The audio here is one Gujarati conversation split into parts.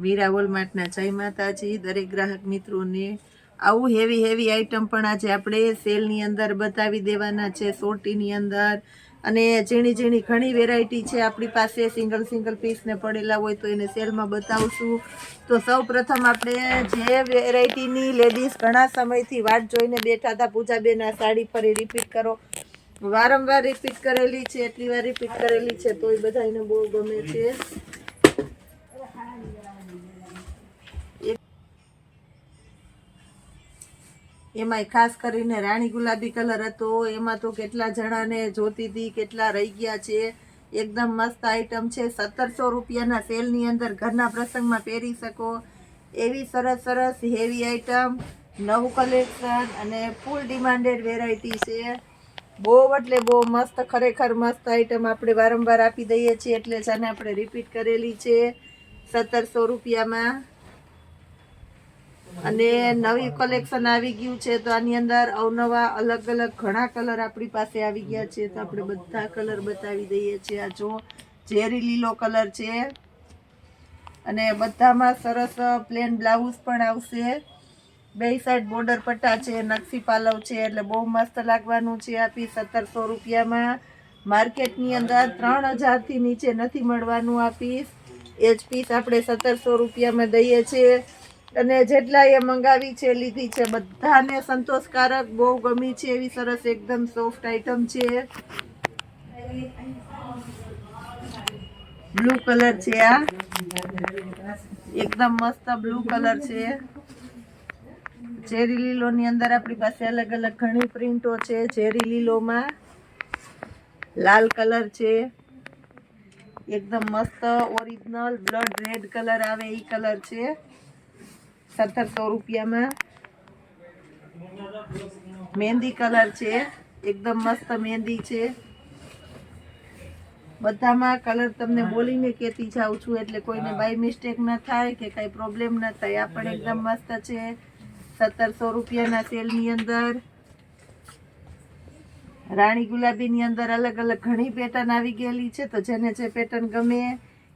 વીરા વોલમાર્ટના જય માતાજી દરેક ગ્રાહક મિત્રોને આવું હેવી આઈટમ પણ આજે આપણે સેલની અંદર બતાવી દેવાના છે સોટીની અંદર અને ઝીણી ઘણી વેરાયટી છે આપણી પાસે સિંગલ પીસને પડેલા હોય તો એને સેલમાં બતાવશું તો સૌ પ્રથમ આપણે જે વેરાયટીની લેડીઝ ઘણા સમયથી વાટ જોઈને બેઠા હતા પૂજાબેન આ સાડી ફરી રિપીટ કરો વારંવાર રિપીટ કરેલી છે એટલી વાર રિપીટ કરેલી છે તો એ બધાને બહુ ગમે છે એમાંય ખાસ કરીને રાણી ગુલાબી કલર હતો એમાં તો કેટલા જણાને જોતી હતી કેટલા રહી ગયા છે એકદમ મસ્ત આઈટમ છે 1700 રૂપિયાના સેલની અંદર ઘરના પ્રસંગમાં પહેરી શકો એવી સરસ હેવી આઈટમ નવું કલેક્શન અને ફૂલ ડિમાન્ડેડ વેરાયટી છે બહુ એટલે બહુ મસ્ત ખરેખર મસ્ત આઈટમ આપણે વારંવાર આપી દઈએ છીએ એટલે જ આને આપણે રિપીટ કરેલી છે 1700 રૂપિયામાં અને નવી કલેક્શન આવી ગયું છે તો આની અંદર અવનવા અલગ ઘણા કલર આપણી પાસે આવી ગયા છે તો આપણે બધા કલર બતાવી દઈએ છીએ આ જો ઝેરી લીલો કલર છે અને બધામાં સરસ પ્લેન બ્લાઉઝ પણ આવશે બે સાઈડ બોર્ડર પટ્ટા છે નકશી પાલવ છે એટલે બહુ મસ્ત લાગવાનું છે આ પીસ 1700 રૂપિયામાં માર્કેટની અંદર 3000 થી નીચે નથી મળવાનું આ પીસ એ જ પીસ આપણે 1700 રૂપિયામાં દઈએ છીએ અને જેટલા એ મંગાવી છે લીધી છે બધાને સંતોષકારક બહુ ગમી છે એવી સરસ એકદમ સોફ્ટ આઈટમ છે બ્લુ કલર છે આ એકદમ મસ્ત બ્લુ કલર છે ઝેરી લીલો ની અંદર આપણી પાસે અલગ ઘણી પ્રિન્ટો છે ઝેરી લીલોમાં લાલ કલર છે એકદમ મસ્ત ઓરિજિનલ બ્લડ રેડ કલર આવે એ કલર છે 1700 રૂપિયામાં મહેંદી કલર છે એકદમ મસ્ત મહેંદી છે બધામાં કલર તમને બોલીને કહેતી જાઉં છું એટલે કોઈને બાય મિસ્ટેક ન થાય કે કઈ પ્રોબ્લેમ ન થાય આ પણ એકદમ મસ્ત છે 1700 રૂપિયાના સેલની અંદર રાણી ગુલાબીની અંદર અલગ ઘણી પેટર્ન આવી ગયેલી છે તો જેને જે પેટર્ન ગમે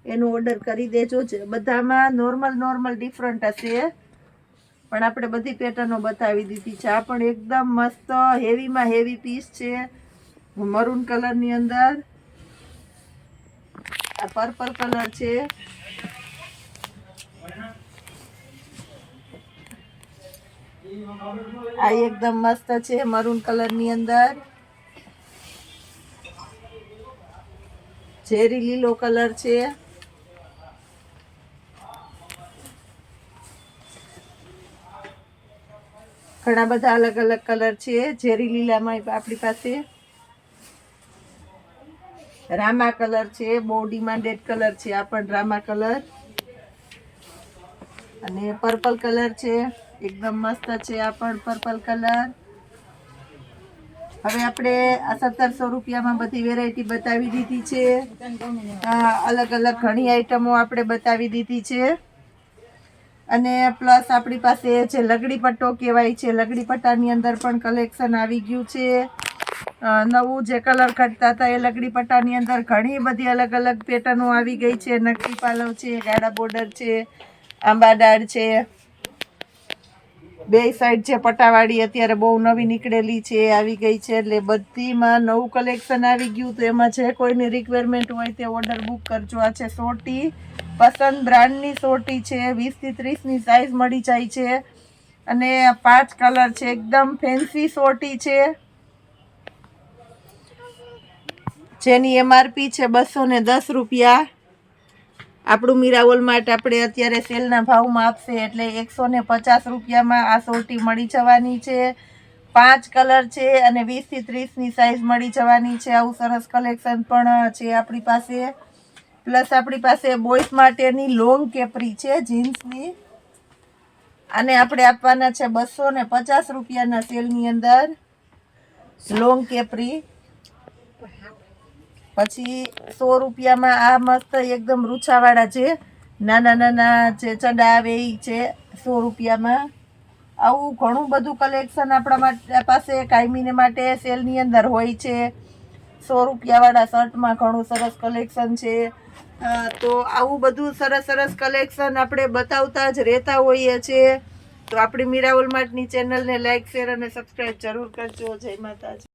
એનું ઓર્ડર કરી દેજો બધામાં નોર્મલ ડિફરન્ટ હશે પણ આપણે બધી પેટર્નો બતાવી દીધી છે આ પણ એકદમ મસ્ત હેવીમાં હેવી પીસ છે મરૂન કલરની અંદર આ પર્પલ કલર છે આ એકદમ મસ્ત છે મરૂન કલરની અંદર ઝેરી લીલો કલર છે ઘણા બધા અલગ કલર છે ઝેરી લીલામાં આપણી પાસે રામા કલર છે બહુ ડિમાન્ડેડ કલર છે આ પણ રામા કલર અને પર્પલ કલર છે એકદમ મસ્ત છે આ પણ પર્પલ કલર હવે આપણે આ 1700 રૂપિયામાં બધી વેરાયટી બતાવી દીધી છે અલગ ઘણી આઈટમો આપણે બતાવી દીધી છે અને પ્લસ આપણી પાસે જે લગડી પટ્ટો કહેવાય છે લગડી પટ્ટાની અંદર પણ કલેક્શન આવી ગયું છે નવું જે કલર કાઢતા હતા એ લગડી પટ્ટાની અંદર ઘણી બધી અલગ પેટર્નો આવી ગઈ છે નકશી પાલવ છે ગાડા બોર્ડર છે આંબા ડાળ છે બે સાઈડ છે પટ્ટાવાળી અત્યારે બહુ નવી નીકળેલી છે આવી ગઈ છે એટલે બધીમાં નવું કલેક્શન આવી ગયું તો એમાં જે કોઈની રિક્વાયરમેન્ટ હોય તે ઓર્ડર બુક કરજો આ છે સોટી પસંદ બ્રાન્ડની સોટી છે 20 થી 30 ની સાઈઝ મળી જાય છે અને 5 કલર છે એકદમ ફેન્સી સોટી છે જેની MRP છે 210 રૂપિયા આપણું મીરા વોલમાર્ટ આપણે અત્યારે સેલના ભાવમાં આપશે એટલે 150 રૂપિયામાં આ સોટી મળી જવાની છે 5 કલર છે અને 20 થી 30 ની સાઈઝ મળી જવાની છે આવું સરસ કલેક્શન પણ છે આપણી પાસે પ્લસ આપણી પાસે બોયઝ માટેની લોંગ કેપરી છે જીન્સની આને આપણે આપવાના છે 250 રૂપિયાના સેલની અંદર લોંગ કેપરી પછી 100 રૂપિયામાં આ મસ્ત એકદમ રૂછાવાળા છે નાના જે ચડા આવે એ છે 100 રૂપિયામાં આવું ઘણું બધું કલેક્શન આપણા પાસે કાયમીને માટે સેલની અંદર હોય છે 100 રૂપિયાવાળા શર્ટમાં ઘણું સરસ કલેક્શન છે. તો આવું બધું સરસ સરસ કલેક્શન આપણે બતાવતા જ રહેતા હોઈએ છીએ. તો આપણી મીરા ઓલમાર્ટની ચેનલને લાઈક શેર અને સબસ્ક્રાઈબ જરૂર કરજો. જય માતાજી.